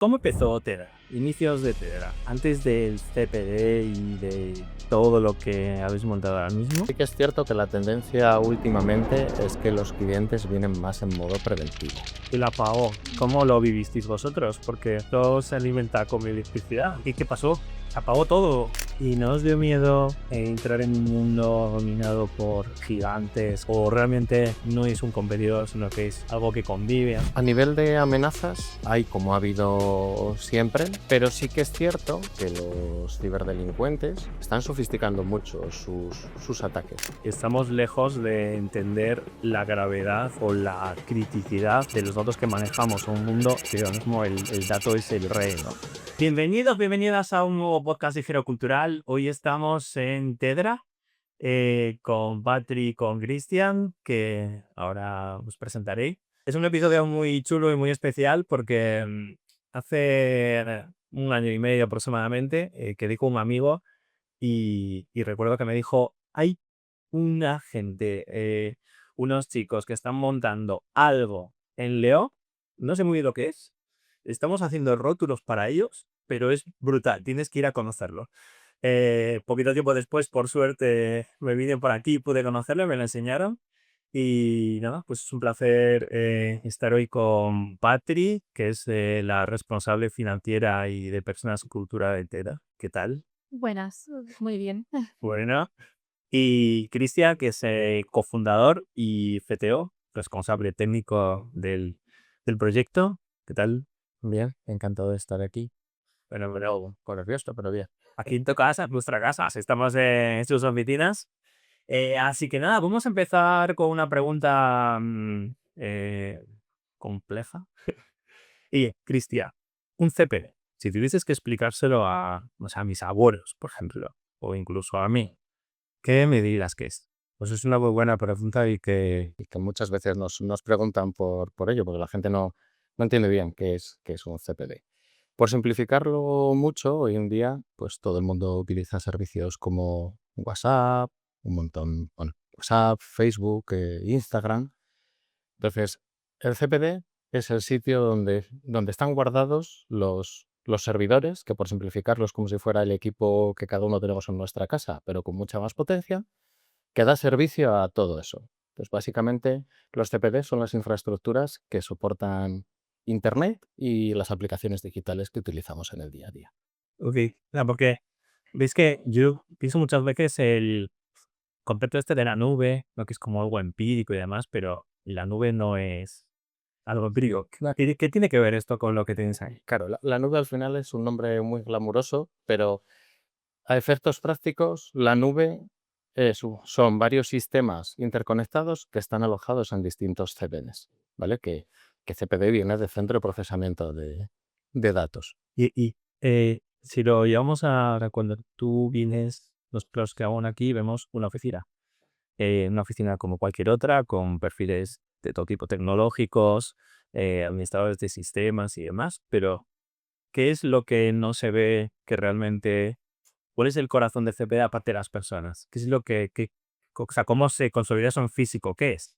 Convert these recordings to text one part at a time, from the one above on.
¿Cómo empezó Tedra? Inicios de Tedra, antes del CPD y de todo lo que habéis montado ahora mismo. Sí que es cierto que la tendencia últimamente es que los clientes vienen más en modo preventivo. Y la apagó. ¿Cómo lo vivisteis vosotros? Porque todo se alimenta con mi electricidad. ¿Y qué pasó? Se apagó todo. ¿Y no os dio miedo entrar en un mundo dominado por gigantes? ¿O realmente no es un competidor, sino que es algo que convive? A nivel de amenazas hay como ha habido siempre, pero sí que es cierto que los ciberdelincuentes están sofisticando mucho sus ataques. Estamos lejos de entender la gravedad o la criticidad de los datos que manejamos en un mundo que ahora mismo el dato es el rey, ¿no? Bienvenidos, bienvenidas a un nuevo podcast de Giro Cultural. Hoy estamos en Tedra con Patri y con Cristian, que ahora os presentaré. Es un episodio muy chulo y muy especial porque hace un año y medio aproximadamente quedé con un amigo y recuerdo que me dijo, hay una gente, unos chicos que están montando algo en Leo, no sé muy bien lo que es, estamos haciendo rótulos para ellos, pero es brutal, tienes que ir a conocerlo. Poquito tiempo después, por suerte, me vine por aquí, pude conocerlo, me lo enseñaron. Y nada, pues es un placer estar hoy con Patri, que es la responsable financiera y de personas cultura de Tera. ¿Qué tal? Buenas, muy bien. Bueno. Y Cristian, que es cofundador y CTO, responsable técnico del proyecto. ¿Qué tal? Bien, encantado de estar aquí. Bueno, Un poco nervioso, pero bien. aquí en tu casa, en nuestra casa, estamos en sus oficinas. Así que nada, vamos a empezar con una pregunta compleja. Y, Cristian, un CPD, si tuvieses que explicárselo a, o sea, a mis abuelos, por ejemplo, o incluso a mí, ¿qué me dirías que es? Pues es una muy buena pregunta y que muchas veces nos preguntan por ello, porque la gente no entiende bien qué es un CPD. Por simplificarlo mucho, hoy en día, pues todo el mundo utiliza servicios como WhatsApp, un montón, bueno, WhatsApp, Facebook, Instagram. Entonces, el CPD es el sitio donde están guardados los servidores, que por simplificarlo es como si fuera el equipo que cada uno tenemos en nuestra casa, pero con mucha más potencia, que da servicio a todo eso. Entonces, básicamente, los CPD son las infraestructuras que soportan Internet y las aplicaciones digitales que utilizamos en el día a día. Ok, porque ves que yo pienso muchas veces el concepto este de la nube, ¿no? Que es como algo empírico y demás, pero la nube no es algo empírico. ¿Qué tiene que ver esto con lo que tienes ahí? Claro, la nube al final es un nombre muy glamuroso, pero a efectos prácticos, la nube son varios sistemas interconectados que están alojados en distintos CPDs, ¿vale? Que CPD viene de Centro de Procesamiento de Datos. Y si lo llevamos a cuando tú vienes, los que aún aquí vemos una oficina como cualquier otra, con perfiles de todo tipo tecnológicos, administradores de sistemas y demás, pero ¿qué es lo que no se ve que realmente... ¿Cuál es el corazón de CPD aparte de las personas? ¿Qué es lo o sea, cómo se consolida eso en físico? ¿Qué es?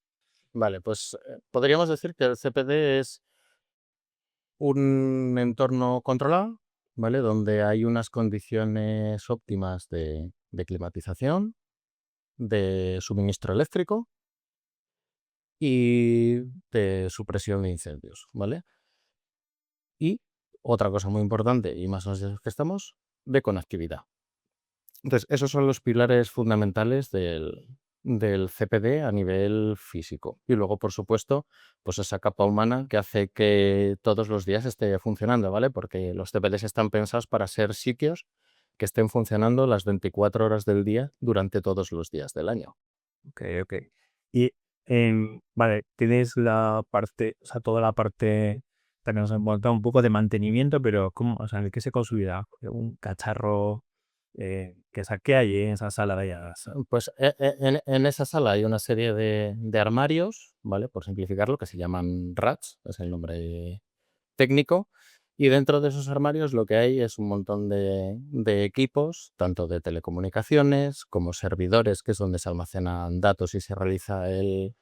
Vale, pues podríamos decir que el CPD es un entorno controlado, ¿vale? Donde hay unas condiciones óptimas de climatización, de suministro eléctrico y de supresión de incendios, ¿vale? Y otra cosa muy importante, y más nosotros que estamos, de conectividad. Entonces, esos son los pilares fundamentales del CPD a nivel físico. Y luego, por supuesto, pues esa capa humana que hace que todos los días esté funcionando, ¿vale? Porque los CPDs están pensados para ser sitios que estén funcionando las 24 horas del día durante todos los días del año. Ok, ok. Y, vale, tienes la parte, o sea, toda la parte que nos envuelta un poco de mantenimiento, pero ¿cómo, o sea, ¿en qué se consolida? Un cacharro ¿qué hay en esa sala de allá? Pues en esa sala hay una serie de armarios, ¿vale? Por simplificarlo, que se llaman racks, es el nombre técnico. Y dentro de esos armarios lo que hay es un montón de equipos, tanto de telecomunicaciones como servidores, que es donde se almacenan datos y se realiza el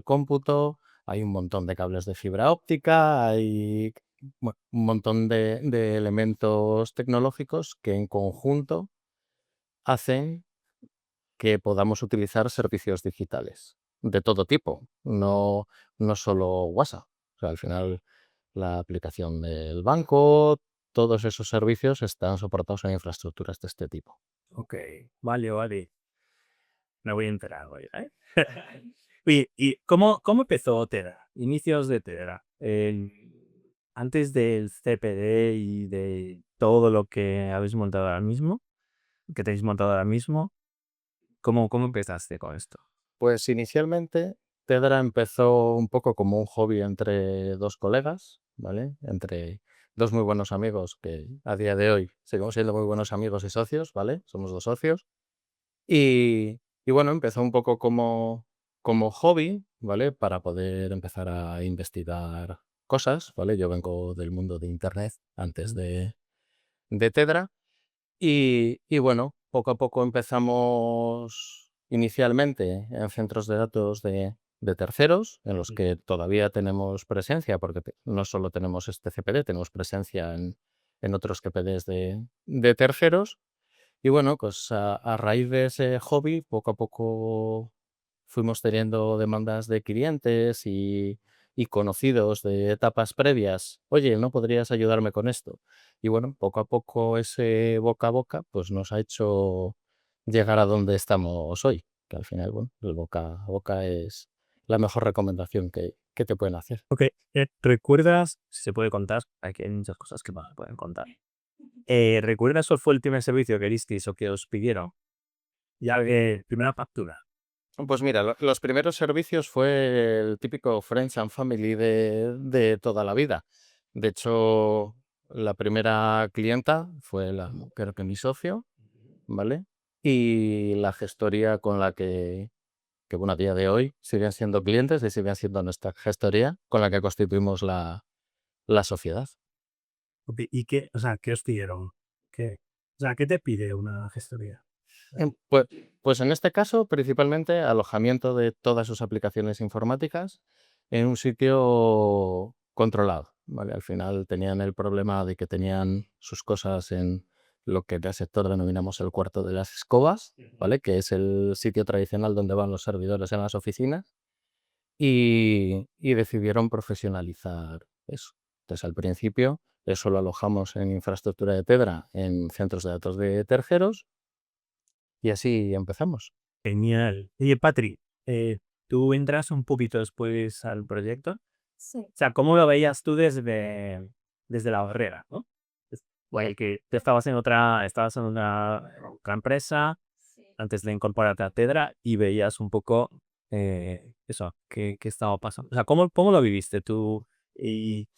cómputo. Hay un montón de cables de fibra óptica, hay un montón de elementos tecnológicos que en conjunto hacen que podamos utilizar servicios digitales de todo tipo, no solo WhatsApp. O sea, al final la aplicación del banco, todos esos servicios están soportados en infraestructuras de este tipo. Ok, vale, vale. Me voy a enterar hoy, ¿eh? Oye, ¿y cómo empezó Tera? Inicios de Tera. Antes del CPD y de todo lo que habéis montado ahora mismo, que tenéis montado ahora mismo, ¿cómo empezaste con esto? Pues inicialmente Tedra empezó un poco como un hobby entre dos colegas, ¿vale? Entre dos muy buenos amigos que a día de hoy seguimos siendo muy buenos amigos y socios, ¿vale? Somos dos socios. Y bueno, empezó un poco como hobby, ¿vale? Para poder empezar a investigar cosas, ¿vale? Yo vengo del mundo de Internet antes de Tedra. Y bueno, poco a poco empezamos inicialmente en centros de datos de terceros, en los que todavía tenemos presencia, porque no solo tenemos este CPD, tenemos presencia en otros CPDs de terceros. Y bueno, pues a raíz de ese hobby, poco a poco fuimos teniendo demandas de clientes y conocidos de etapas previas. Oye, ¿no podrías ayudarme con esto? Y bueno, poco a poco ese boca a boca pues nos ha hecho llegar a donde estamos hoy, que al final, bueno, el boca a boca es la mejor recomendación que te pueden hacer. Ok, ¿recuerdas, si se puede contar, aquí hay muchas cosas que más se pueden contar? ¿Recuerdas cuál fue el primer servicio que disteis o que os pidieron? Ya, primera factura. Pues mira, los primeros servicios fue el típico Friends and Family de toda la vida. De hecho, la primera clienta fue creo que mi socio, ¿vale? Y la gestoría con la que bueno, a día de hoy siguen siendo clientes y siguen siendo nuestra gestoría con la que constituimos la sociedad. Ok, ¿y qué, o sea, qué os pidieron? O sea, ¿qué te pide una gestoría? Pues, pues en este caso, principalmente alojamiento de todas sus aplicaciones informáticas en un sitio controlado, ¿vale? Al final tenían el problema de que tenían sus cosas en lo que en el sector denominamos el cuarto de las escobas, ¿vale? Que es el sitio tradicional donde van los servidores en las oficinas y decidieron profesionalizar eso. Entonces, al principio, eso lo alojamos en infraestructura de Tedra, en centros de datos de terceros, y así empezamos. Genial. Oye, Patri, tú entras un poquito después al proyecto. O Sí. sea, ¿cómo lo veías tú desde la barrera, ¿no? Bueno, que tú estabas en otra empresa antes de incorporarte a Tedra y veías un poco eso, qué estaba pasando. O sea, ¿cómo lo viviste tú y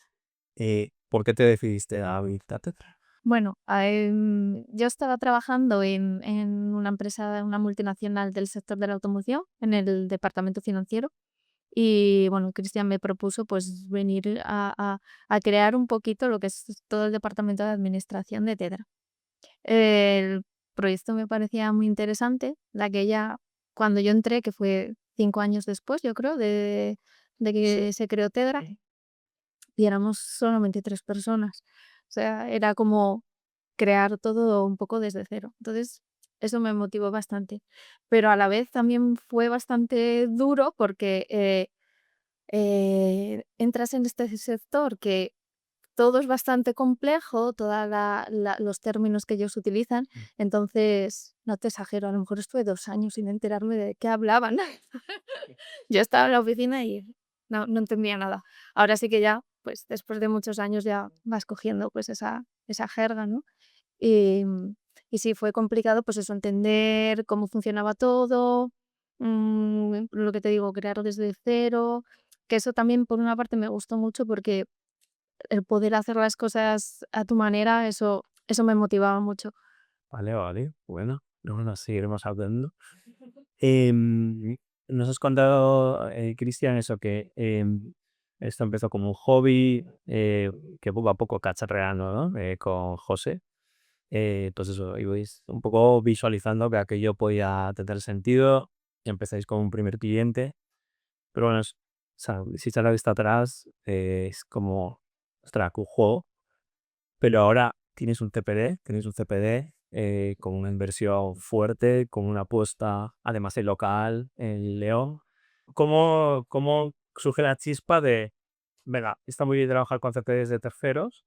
por qué te decidiste a venirte a Tedra? Bueno, yo estaba trabajando en una empresa, una multinacional del sector de la automoción, en el departamento financiero. Y bueno, Cristian me propuso pues venir a crear un poquito lo que es todo el departamento de administración de Tedra. El proyecto me parecía muy interesante, cuando yo entré, que fue 5 años después, yo creo, de que se creó Tedra, y éramos solamente 3 personas. O sea, era como crear todo un poco desde cero. Entonces, eso me motivó bastante. Pero a la vez también fue bastante duro porque entras en este sector que todo es bastante complejo, todos los términos que ellos utilizan. Entonces, no te exagero, a lo mejor estuve 2 años sin enterarme de qué hablaban. Yo estaba en la oficina y no entendía nada. Ahora sí que ya, pues después de muchos años ya vas cogiendo pues esa jerga, ¿no? Y, y sí, fue complicado pues eso, entender cómo funcionaba todo, lo que te digo, crear desde cero, que eso también por una parte me gustó mucho porque el poder hacer las cosas a tu manera, eso me motivaba mucho. Vale, vale, bueno, luego nos seguiremos hablando. Em, Nos has contado, Cristian, eso que esto empezó como un hobby, que poco a poco cacharreando, ¿no? Con José. Entonces, eso, ibais un poco visualizando que aquello podía tener sentido. Y empezáis con un primer cliente, pero bueno, o sea, si echas la vista atrás, es como, o ostras, que un juego, pero ahora tenéis un CPD con una inversión fuerte, con una apuesta, además el local, en León. ¿Cómo surge la chispa de, venga, está muy bien trabajar con CPDs de terceros,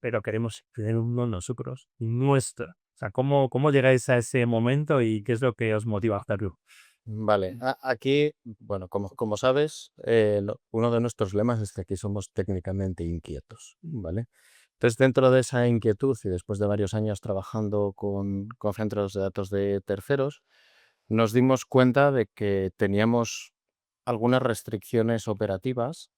pero queremos tener uno nosotros, nuestro? O sea, ¿cómo llegáis a ese momento y qué es lo que os motiva a hacerlo? Vale, aquí, bueno, como sabes, uno de nuestros lemas es que aquí somos técnicamente inquietos, ¿vale? Entonces, dentro de esa inquietud y después de varios años trabajando con centros de datos de terceros, nos dimos cuenta de que teníamos algunas restricciones operativas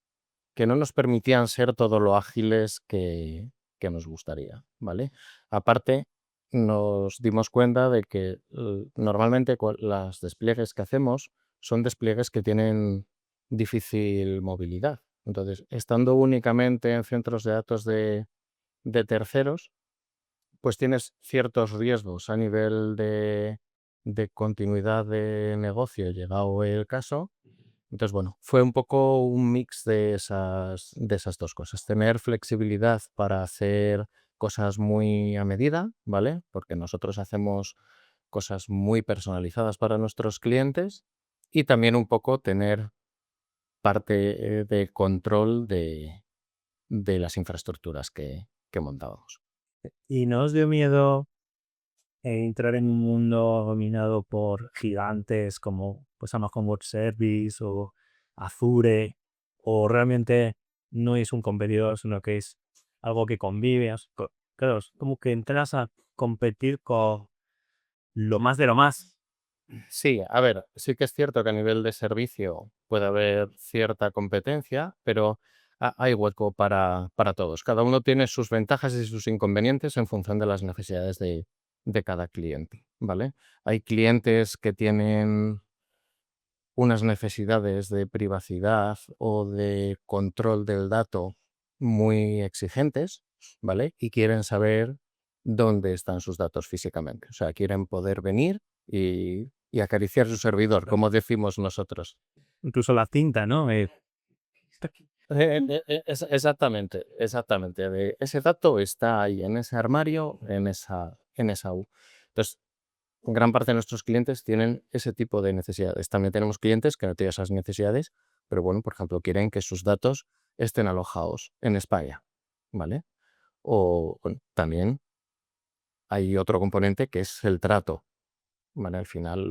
que no nos permitían ser todo lo ágiles que nos gustaría, ¿vale? Aparte, nos dimos cuenta de que normalmente los despliegues que hacemos son despliegues que tienen difícil movilidad. Entonces, estando únicamente en centros de datos de terceros, pues tienes ciertos riesgos a nivel de continuidad de negocio, llegado el caso. Entonces, bueno, fue un poco un mix de esas dos cosas. Tener flexibilidad para hacer cosas muy a medida, ¿vale? Porque nosotros hacemos cosas muy personalizadas para nuestros clientes y también un poco tener parte de control de las infraestructuras que montábamos. ¿Y no os dio miedo entrar en un mundo dominado por gigantes como pues Amazon Web Service o Azure, o realmente no es un competidor, sino que es algo que convive? Claro, es como que entras a competir con lo más de lo más. Sí, a ver, sí que es cierto que a nivel de servicio puede haber cierta competencia, pero hay hueco para todos. Cada uno tiene sus ventajas y sus inconvenientes en función de las necesidades de cada cliente, ¿vale? Hay clientes que tienen unas necesidades de privacidad o de control del dato muy exigentes, ¿vale? Y quieren saber dónde están sus datos físicamente. O sea, quieren poder venir y acariciar su servidor, como decimos nosotros. Incluso la cinta, ¿no? Está aquí. Exactamente, exactamente. Ese dato está ahí, en ese armario, en esa U. Entonces, gran parte de nuestros clientes tienen ese tipo de necesidades. También tenemos clientes que no tienen esas necesidades, pero bueno, por ejemplo, quieren que sus datos estén alojados en España, ¿vale? O bueno, también hay otro componente que es el trato, ¿vale? Al final,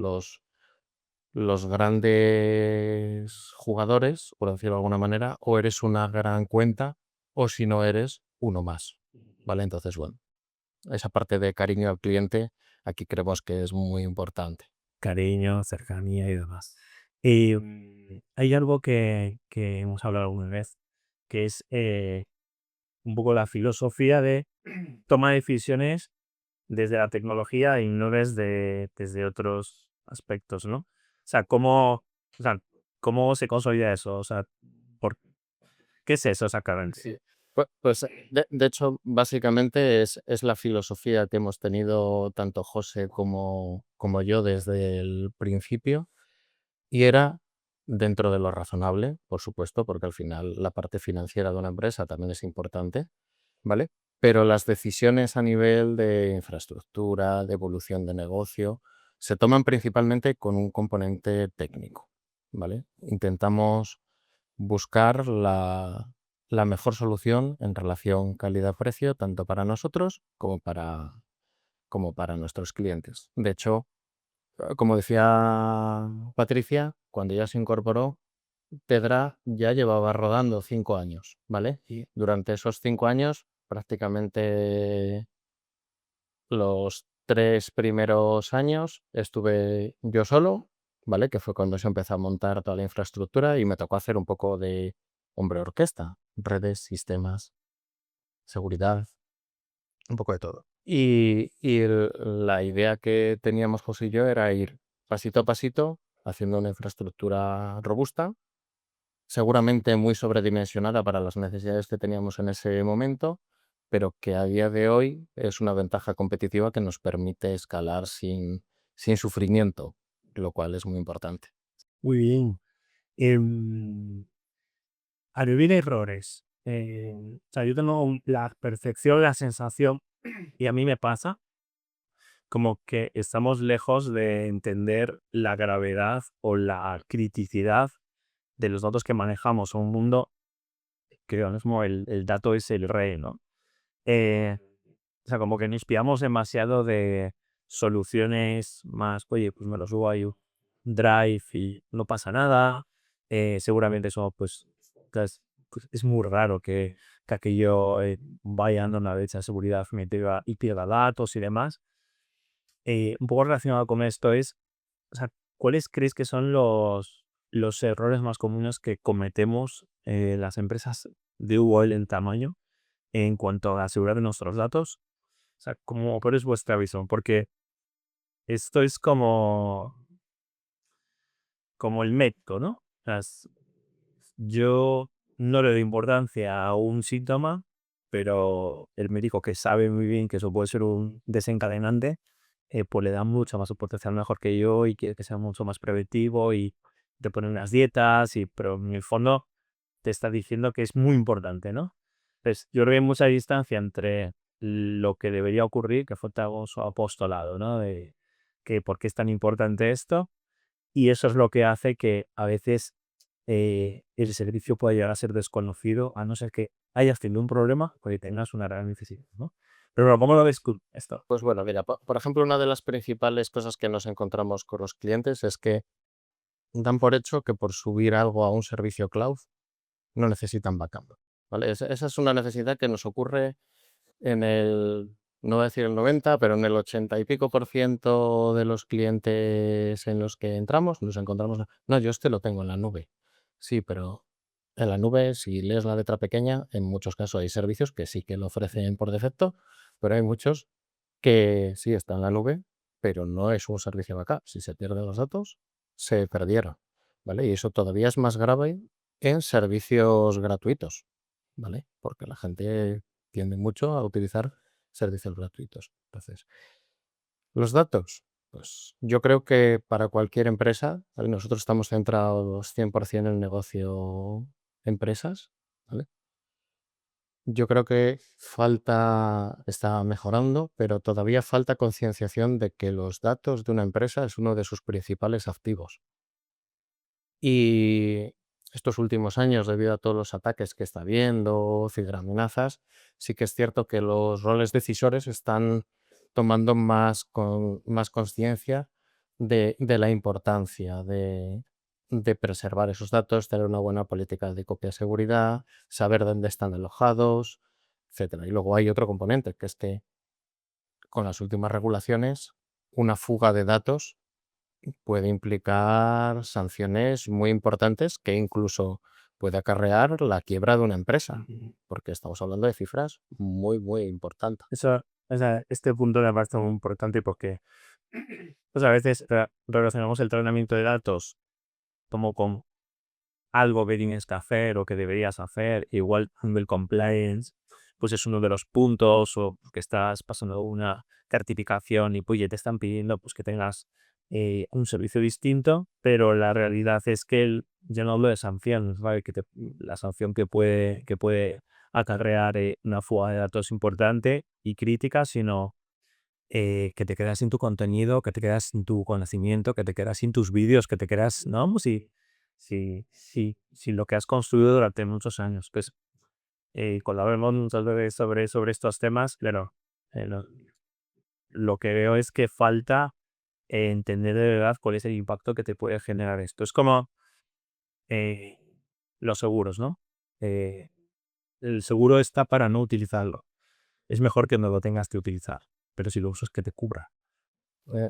los grandes jugadores, por decirlo de alguna manera, o eres una gran cuenta o si no eres uno más, ¿vale? Entonces, bueno, esa parte de cariño al cliente aquí creemos que es muy importante. Cariño, cercanía y demás. Y hay algo que hemos hablado alguna vez, que es un poco la filosofía de toma de decisiones desde la tecnología y no desde otros aspectos, ¿no? O sea, ¿cómo se consolida eso? O sea, ¿por qué es eso exactamente? Sí. Pues, de hecho, básicamente es la filosofía que hemos tenido tanto José como yo desde el principio, y era dentro de lo razonable, por supuesto, porque al final la parte financiera de una empresa también es importante, ¿vale? Pero las decisiones a nivel de infraestructura, de evolución de negocio, se toman principalmente con un componente técnico, ¿vale? Intentamos buscar la mejor solución en relación calidad-precio, tanto para nosotros como para nuestros clientes. De hecho, como decía Patricia, cuando ya se incorporó, Tedra ya llevaba rodando 5 años, ¿vale? Y durante esos 5 años, prácticamente los 3 primeros años estuve yo solo, ¿vale? Que fue cuando se empezó a montar toda la infraestructura y me tocó hacer un poco de hombre orquesta, redes, sistemas, seguridad, un poco de todo. La idea que teníamos José y yo era ir pasito a pasito haciendo una infraestructura robusta, seguramente muy sobredimensionada para las necesidades que teníamos en ese momento, pero que a día de hoy es una ventaja competitiva que nos permite escalar sin sufrimiento, lo cual es muy importante. Muy bien. Al vivir errores, O sea, yo tengo la percepción, la sensación, y a mí me pasa, como que estamos lejos de entender la gravedad o la criticidad de los datos que manejamos en un mundo que ahora mismo el dato es el rey, ¿no? Eh, o sea, como que nos pillamos demasiado de soluciones más, oye, pues me lo subo a Drive y no pasa nada. Seguramente eso, pues es muy raro que aquello vaya dando una brecha de seguridad y pierda datos y demás. Un poco relacionado con esto es, o sea, ¿cuáles crees que son los errores más comunes que cometemos las empresas de igual en tamaño en cuanto a asegurar nuestros datos? O sea, ¿cuál es vuestra visión? Porque esto es como el médico, ¿no? O sea, yo no le doy importancia a un síntoma, pero el médico que sabe muy bien que eso puede ser un desencadenante, pues le da mucha más potencial mejor que yo y quiere que sea mucho más preventivo y te pone unas dietas, pero en el fondo te está diciendo que es muy importante, ¿no? Entonces, yo creo que hay mucha distancia entre lo que debería ocurrir, que fue su apostolado, ¿no? De que por qué es tan importante esto, y eso es lo que hace que a veces el servicio pueda llegar a ser desconocido, a no ser que hayas tenido un problema o que tengas una gran necesidad, ¿no? Pero bueno, ¿cómo lo ves tú esto? Pues bueno, mira, por ejemplo, una de las principales cosas que nos encontramos con los clientes es que dan por hecho que por subir algo a un servicio cloud no necesitan backup, ¿vale? Esa es una necesidad que nos ocurre en el, no voy a decir el 90, pero en el 80 y pico por ciento de los clientes en los que entramos, nos encontramos, no, yo este lo tengo en la nube. Sí, pero en la nube, si lees la letra pequeña, en muchos casos hay servicios que sí que lo ofrecen por defecto, pero hay muchos que sí están en la nube, pero no es un servicio backup. Si se pierden los datos, se perdieron, ¿vale? Y eso todavía es más grave en servicios gratuitos, ¿vale? Porque la gente tiende mucho a utilizar servicios gratuitos. Entonces, los datos, pues yo creo que para cualquier empresa, ¿vale? Nosotros estamos centrados 100% en el negocio empresas, ¿vale? Yo creo que está mejorando, pero todavía falta concienciación de que los datos de una empresa es uno de sus principales activos. Y estos últimos años, debido a todos los ataques que está habiendo, ciberamenazas, sí que es cierto que los roles decisores están tomando más conciencia de la importancia de preservar esos datos, tener una buena política de copia de seguridad, saber dónde están alojados, etcétera. Y luego hay otro componente, que es que con las últimas regulaciones, una fuga de datos puede implicar sanciones muy importantes que incluso puede acarrear la quiebra de una empresa, porque estamos hablando de cifras muy, muy importantes. Eso, o sea, este punto me parece muy importante porque pues a veces relacionamos el tratamiento de datos como con algo que tienes que hacer o que deberías hacer, igual el compliance, pues es uno de los puntos, o que estás pasando una certificación y pues ya te están pidiendo pues que tengas un servicio distinto, pero la realidad es que yo no hablo de sanciones, ¿vale? La sanción que puede acarrear una fuga de datos importante y crítica, sino que te quedas sin tu contenido, que te quedas sin tu conocimiento, que te quedas sin tus vídeos, que te quedas, ¿no? Como si lo que has construido durante muchos años. Pues cuando hablamos muchas veces sobre estos temas, claro, eh, lo, lo que veo es que falta entender de verdad cuál es el impacto que te puede generar esto. Es como eh, los seguros, ¿no? Eh, el seguro está para no utilizarlo. Es mejor que no lo tengas que utilizar, pero si lo usas que te cubra.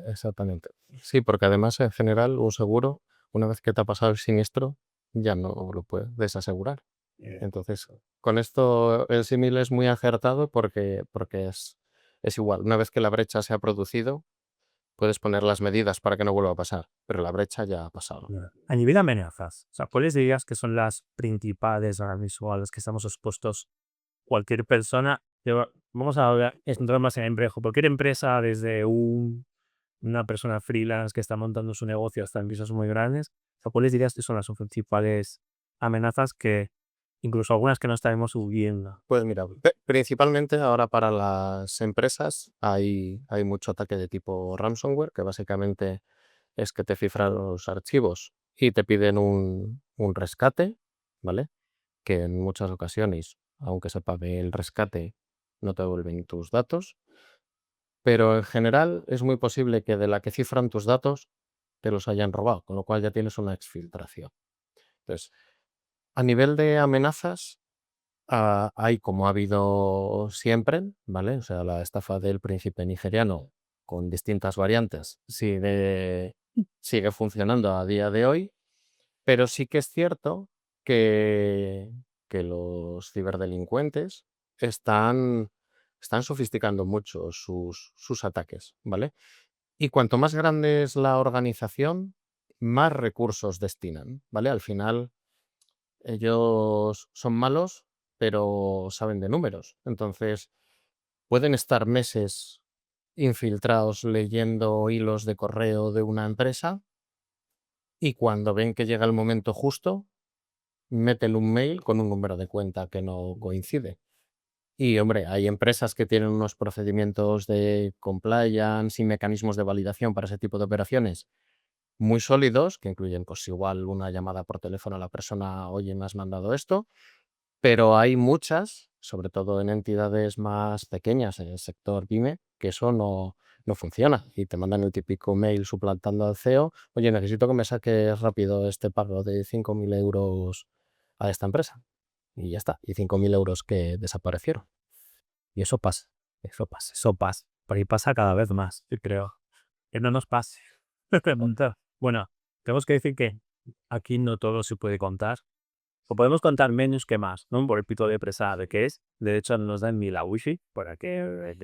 Exactamente. Sí, porque además en general un seguro, una vez que te ha pasado el siniestro, ya no lo puedes desasegurar. Entonces, con esto el símil es muy acertado porque es igual. Una vez que la brecha se ha producido, puedes poner las medidas para que no vuelva a pasar, pero la brecha ya ha pasado. A nivel de amenazas, o sea, ¿cuáles dirías que son las principales ahora mismo a las que estamos expuestos cualquier persona? Vamos a hablar, entrar más en empleo. Cualquier empresa, desde una persona freelance que está montando su negocio hasta empresas muy grandes, o sea, ¿cuáles dirías que son las principales amenazas que incluso algunas que no estaremos viendo. Pues mira, principalmente ahora para las empresas hay mucho ataque de tipo ransomware, que básicamente es que te cifran los archivos y te piden un rescate, ¿vale? Que en muchas ocasiones, aunque se pague el rescate, no te devuelven tus datos. Pero en general es muy posible que de la que cifran tus datos te los hayan robado, con lo cual ya tienes una exfiltración. Entonces, a nivel de amenazas, hay como ha habido siempre, ¿vale? O sea, la estafa del príncipe nigeriano con distintas variantes sigue funcionando a día de hoy, pero sí que es cierto que, que los ciberdelincuentes están, están sofisticando mucho sus ataques, ¿vale? Y cuanto más grande es la organización, más recursos destinan, ¿vale? Al final, ellos son malos, pero saben de números. Entonces, pueden estar meses infiltrados leyendo hilos de correo de una empresa y cuando ven que llega el momento justo, meten un mail con un número de cuenta que no coincide. Y, hombre, hay empresas que tienen unos procedimientos de compliance y mecanismos de validación para ese tipo de operaciones muy sólidos, que incluyen, pues igual una llamada por teléfono a la persona, oye, me has mandado esto, pero hay muchas, sobre todo en entidades más pequeñas, en el sector pyme, que eso no funciona y te mandan el típico mail suplantando al CEO, oye, necesito que me saques rápido este pago de 5.000 euros a esta empresa. Y ya está, y 5.000 euros que desaparecieron. Y eso pasa. Eso pasa. Por ahí pasa cada vez más, yo creo. Que no nos pase. Pregunta. Bueno, tenemos que decir que aquí no todo se puede contar. O podemos contar menos que más, ¿no? Por el pito de presa de que es. De hecho, no nos dan ni la wifi para que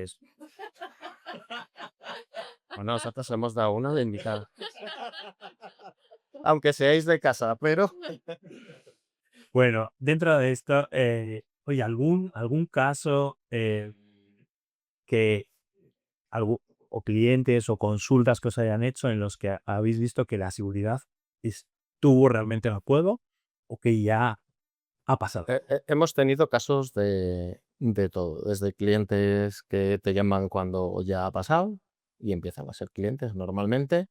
Bueno, nosotros hemos dado una de invitada. Aunque seáis de casa, pero... Bueno, dentro de esto, oye, algún caso que algún, o clientes o consultas que os hayan hecho en los que habéis visto que la seguridad estuvo realmente a juego o que ya ha pasado. Hemos tenido casos de todo, desde clientes que te llaman cuando ya ha pasado y empiezan a ser clientes normalmente,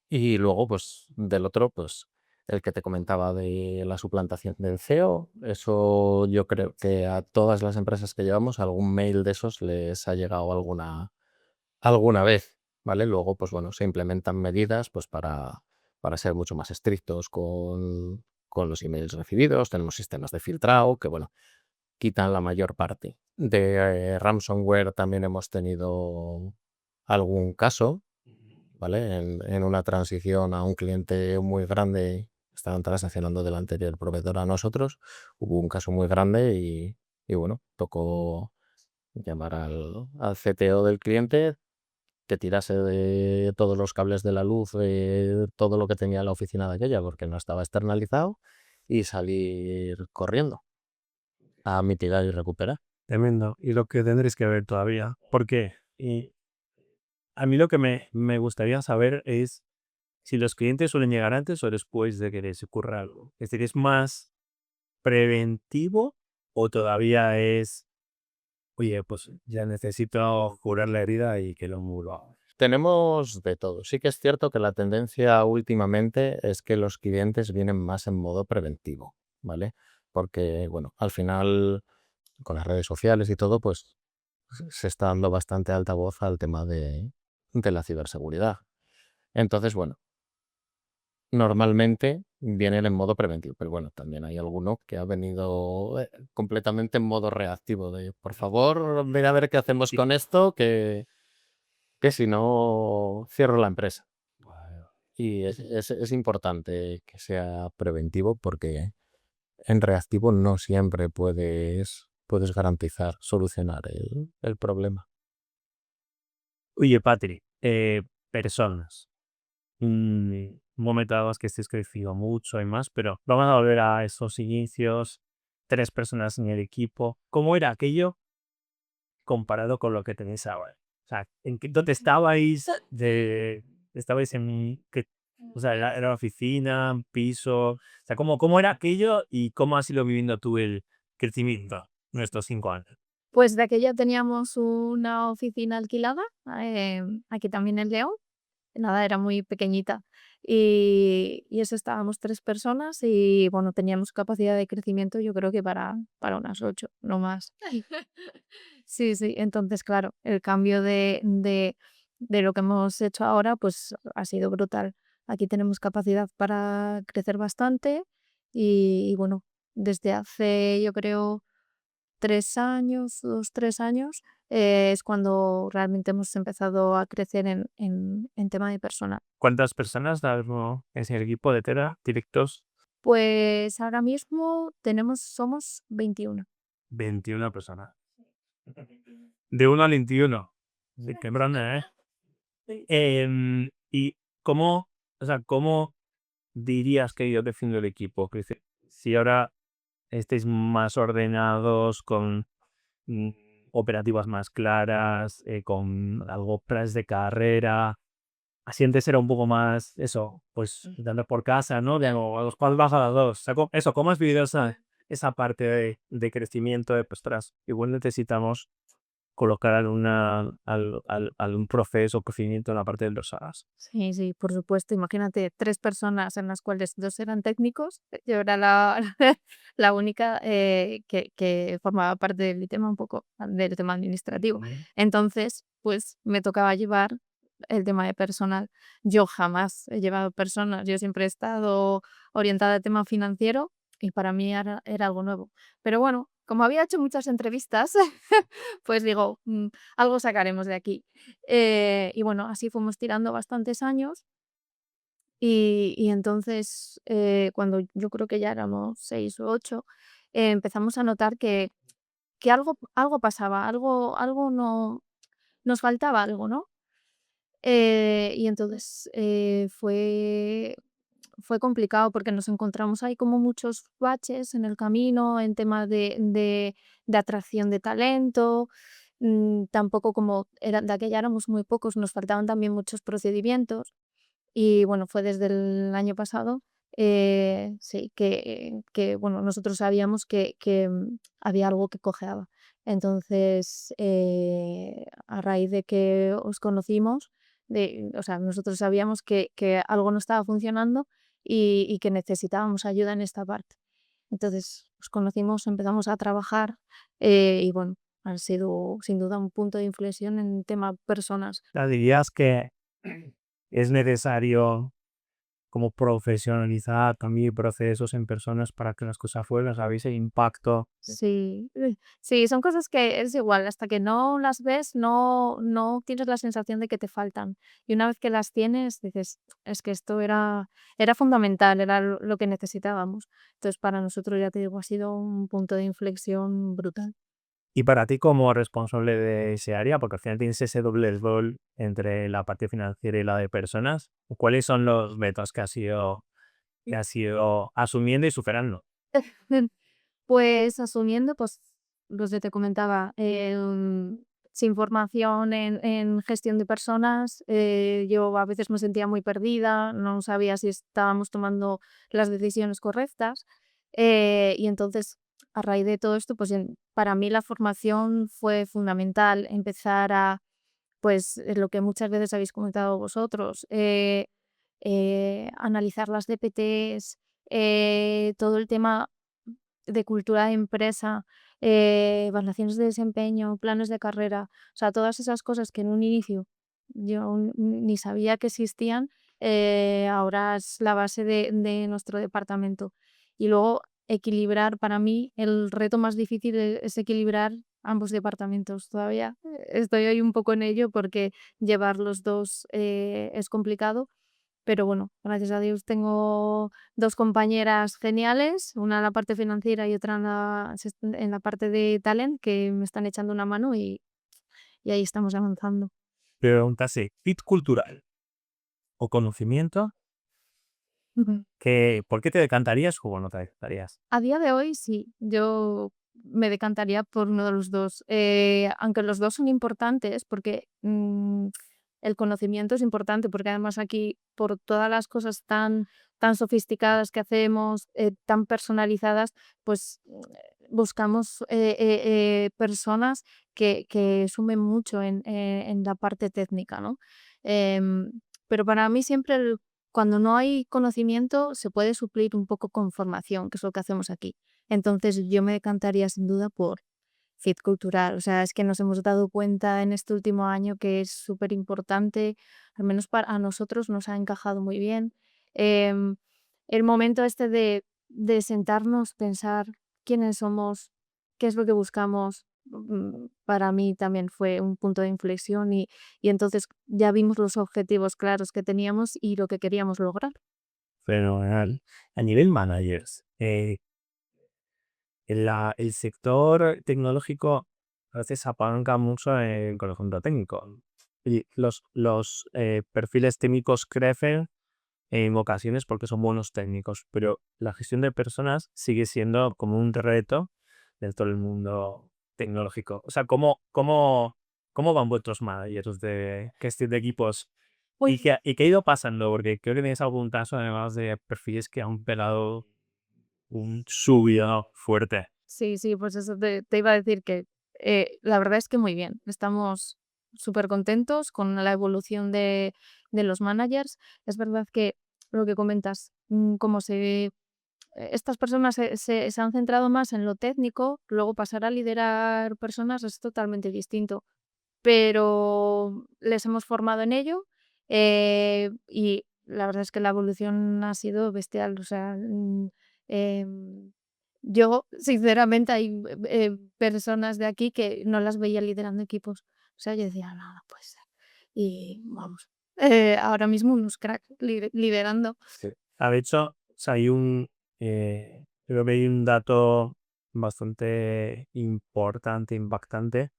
y luego, pues, del otro, pues, el que te comentaba de la suplantación del CEO, eso yo creo que a todas las empresas que llevamos algún mail de esos les ha llegado alguna vez, ¿vale? Luego, pues bueno, se implementan medidas pues para ser mucho más estrictos con los emails recibidos. Tenemos sistemas de filtrado que, bueno, quitan la mayor parte. De ransomware también hemos tenido algún caso, ¿vale? En una transición a un cliente muy grande, estaban transaccionando del anterior proveedor a nosotros, hubo un caso muy grande y bueno, tocó llamar al CTO del cliente, que tirase de todos los cables de la luz, de todo lo que tenía la oficina de aquella, porque no estaba externalizado, y salir corriendo a mitigar y recuperar. Tremendo. Y lo que tendréis que ver todavía. ¿Por qué? Y a mí lo que me gustaría saber es si los clientes suelen llegar antes o después de que les ocurra algo. Es decir, ¿es más preventivo o todavía es, oye, pues ya necesito curar la herida y que lo muro? Tenemos de todo. Sí que es cierto que la tendencia últimamente es que los clientes vienen más en modo preventivo, ¿vale? Porque, bueno, al final, con las redes sociales y todo, pues se está dando bastante altavoz al tema de la ciberseguridad. Entonces, bueno, normalmente vienen en modo preventivo, pero bueno, también hay alguno que ha venido completamente en modo reactivo, de por favor, ven a ver qué hacemos con esto, que si no, cierro la empresa. Y es importante que sea preventivo porque en reactivo no siempre puedes garantizar solucionar el problema. Oye, Patri, personas. Un momento dado es que estés crecido mucho y más, pero vamos a volver a esos inicios. 3 personas en el equipo. ¿Cómo era aquello comparado con lo que tenéis ahora? O sea, ¿dónde estabais? ¿Estabais en qué? O sea, era oficina, piso. O sea, ¿cómo era aquello y cómo has ido viviendo tú el crecimiento en estos 5 años? Pues de aquella teníamos una oficina alquilada, aquí también en León. Nada, era muy pequeñita. Y eso estábamos 3 personas y, bueno, teníamos capacidad de crecimiento, yo creo que para unas 8 no más. Sí, sí. Entonces, claro, el cambio de lo que hemos hecho ahora, pues, ha sido brutal. Aquí tenemos capacidad para crecer bastante y bueno, desde hace, yo creo 3 años, 2 3 años, es cuando realmente hemos empezado a crecer en tema de personal. ¿Cuántas personas ahora mismo es el equipo de Tera, directos? Pues ahora mismo somos 21. 21 personas. De 1 al 21. Sí, qué grande, ¿eh? ¿Y cómo, o sea, cómo dirías que ha ido creciendo el equipo? Que si ahora estáis más ordenados, con mm, operativas más claras, con algo planes de carrera. Así antes era un poco más eso, pues de andar por casa, ¿no? De a los cuales baja a las dos. O sea, eso, ¿cómo has vivido esa parte de crecimiento de, pues, tras, igual necesitamos colocar algún proceso o crecimiento en la parte de los SaaS? Sí, sí, por supuesto. Imagínate 3 personas en las cuales 2 eran técnicos, yo era la la única, que formaba parte del tema un poco del tema administrativo. Ujú. Entonces, pues, me tocaba llevar el tema de personal. Yo jamás he llevado personas, yo siempre he estado orientada al tema financiero y para mí era algo nuevo. Pero bueno, como había hecho muchas entrevistas, pues digo, algo sacaremos de aquí. Y bueno, así fuimos tirando bastantes años y entonces, cuando yo creo que ya éramos 6 o 8, empezamos a notar que algo pasaba, algo no nos faltaba algo, ¿no? Y entonces, fue complicado porque nos encontramos ahí como muchos baches en el camino en tema de atracción de talento. Tampoco como de aquella éramos muy pocos, nos faltaban también muchos procedimientos. Y bueno, fue desde el año pasado, sí, bueno, nosotros sabíamos que había algo que cojeaba. Entonces, a raíz de que os conocimos, o sea, nosotros sabíamos que algo no estaba funcionando y que necesitábamos ayuda en esta parte. Entonces, os conocimos, empezamos a trabajar, y bueno, ha sido sin duda un punto de inflexión en tema personas. O sea, dirías que es necesario como profesionalizar también procesos en personas para que las cosas fluyan, ¿sabéis? El impacto. Sí, sí, son cosas que es igual, hasta que no las ves, no tienes la sensación de que te faltan. Y una vez que las tienes, dices, es que esto era fundamental, era lo que necesitábamos. Entonces, para nosotros, ya te digo, ha sido un punto de inflexión brutal. Y para ti como responsable de ese área, porque al final tienes ese doble rol entre la parte financiera y la de personas, ¿cuáles son los retos que has ido asumiendo y superando? Pues asumiendo, pues, los que te comentaba, sin formación en gestión de personas, yo a veces me sentía muy perdida, no sabía si estábamos tomando las decisiones correctas. Y entonces, a raíz de todo esto, pues para mí la formación fue fundamental, empezar a, pues, lo que muchas veces habéis comentado vosotros, analizar las DPTs, todo el tema de cultura de empresa, evaluaciones de desempeño, planes de carrera, o sea, todas esas cosas que en un inicio yo ni sabía que existían, ahora es la base de nuestro departamento. Y luego equilibrar, para mí, el reto más difícil es equilibrar ambos departamentos. Todavía estoy ahí un poco en ello porque llevar los dos es complicado, pero bueno, gracias a Dios tengo 2 compañeras geniales, una en la parte financiera y otra en la parte de talent, que me están echando una mano y ahí estamos avanzando. Preguntase, fit cultural o conocimiento, Ujú. ¿por qué te decantarías o no te decantarías? A día de hoy sí, yo me decantaría por uno de los 2, aunque los 2 son importantes porque, el conocimiento es importante, porque además aquí, por todas las cosas tan sofisticadas que hacemos, tan personalizadas, pues buscamos personas que sumen mucho en la parte técnica, ¿no? Em, pero para mí siempre cuando no hay conocimiento se puede suplir un poco con formación, que es lo que hacemos aquí. Entonces yo me decantaría sin duda por fit cultural. O sea, es que nos hemos dado cuenta en este último año que es súper importante, al menos para a nosotros nos ha encajado muy bien. Em, el momento este de sentarnos, pensar quiénes somos, qué es lo que buscamos, para mí también fue un punto de inflexión y entonces ya vimos los objetivos claros que teníamos y lo que queríamos lograr. Fenomenal. A nivel managers, el sector tecnológico a veces apalanca mucho el conocimiento técnico. Y los perfiles técnicos crecen en ocasiones porque son buenos técnicos, pero la gestión de personas sigue siendo como un reto dentro del mundo tecnológico. O sea, ¿cómo van vuestros managers de gestión de equipos? ¿Y Pues qué ha ido pasando? Porque creo que tenéis algún caso, además de perfiles que han pegado un subidón fuerte. sí, sí, pues eso te iba a decir que la verdad es que muy bien. Estamos súper contentos con la evolución de los managers. Es verdad que lo que comentas, como estas personas se han centrado más en lo técnico, luego pasar a liderar personas es totalmente distinto, pero les hemos formado en ello, y la verdad es que la evolución ha sido bestial. O sea, em, yo sinceramente hay personas de aquí que no las veía liderando equipos. O sea, yo decía, no, no puede ser. Y vamos, ahora mismo unos cracks liderando. Sí. De hecho, o sea, creo que hay un dato bastante importante, impactante,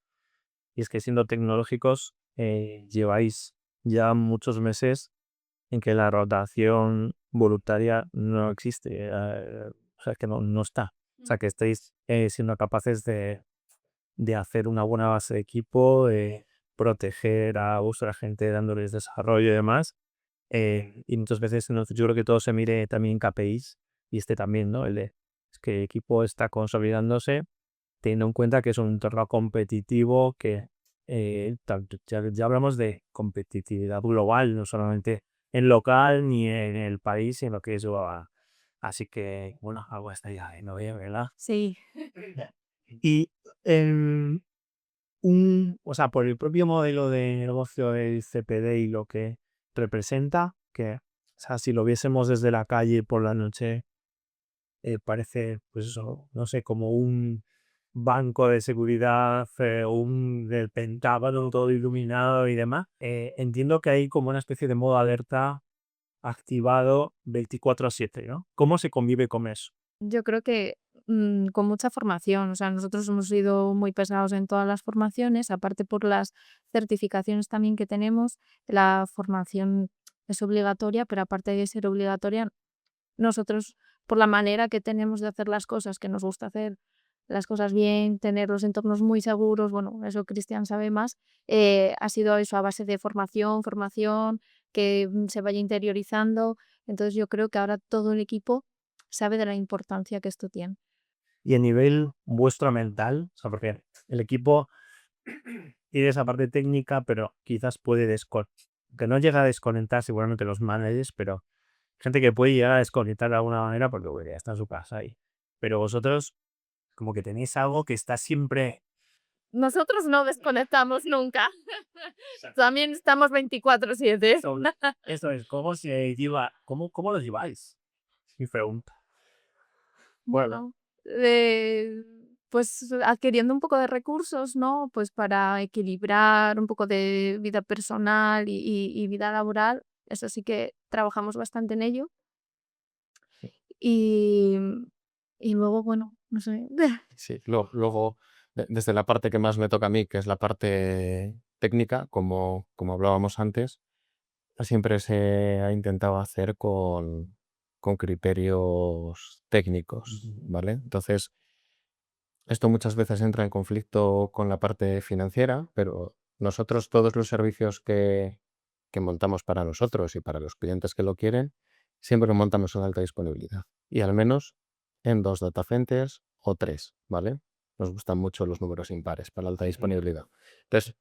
y es que siendo tecnológicos, lleváis ya muchos meses en que la rotación voluntaria no existe, o sea, que no está. O sea, que estáis siendo capaces de hacer una buena base de equipo, de proteger a vuestra gente dándoles desarrollo y demás. Y muchas veces yo creo que todo se mire también en KPIs y también, ¿no? Es que el equipo está consolidándose teniendo en cuenta que es un entorno competitivo que ya hablamos de competitividad global, no solamente en local ni en el país, sino que eso va. Así que, bueno, algo está ya de novia, ¿verdad? Sí. Y o sea, por el propio modelo de negocio del CPD y lo que representa, que, o sea, si lo viésemos desde la calle por la noche, parece, pues eso, no sé, como un banco de seguridad, del Pentágono todo iluminado y demás. Entiendo que hay como una especie de modo alerta activado 24/7, ¿no? ¿Cómo se convive con eso? Yo creo que con mucha formación. O sea, nosotros hemos sido muy pesados en todas las formaciones, aparte por las certificaciones también que tenemos. La formación es obligatoria, pero aparte de ser obligatoria, nosotros, por la manera que tenemos de hacer las cosas, que nos gusta hacer las cosas bien, tener los entornos muy seguros, bueno, eso Cristian sabe más, ha sido eso a base de formación, que se vaya interiorizando. Entonces yo creo que ahora todo el equipo sabe de la importancia que esto tiene. Y a nivel vuestro mental, o sea, porque el equipo tiene esa parte técnica, pero quizás puede que no llega a desconectar seguramente los managers, pero gente que puede llegar a desconectar de alguna manera porque bueno, ya está en su casa ahí. Pero vosotros como que tenéis algo que está siempre. Nosotros no desconectamos nunca. También estamos 24/7. Eso es, ¿cómo se lleva, cómo lo lleváis? Es mi pregunta. Bueno, pues adquiriendo un poco de recursos, ¿no? Pues para equilibrar un poco de vida personal y vida laboral, eso sí que trabajamos bastante en ello. Y, y luego, bueno, no sé. Sí, luego, desde la parte que más me toca a mí, que es la parte técnica, como hablábamos antes, siempre se ha intentado hacer con criterios técnicos, ¿vale? Entonces, esto muchas veces entra en conflicto con la parte financiera, pero nosotros todos los servicios que montamos para nosotros y para los clientes que lo quieren, siempre lo montamos en alta disponibilidad. Y al menos en 2 data centers o 3, ¿vale? Nos gustan mucho los números impares para alta disponibilidad. Entonces,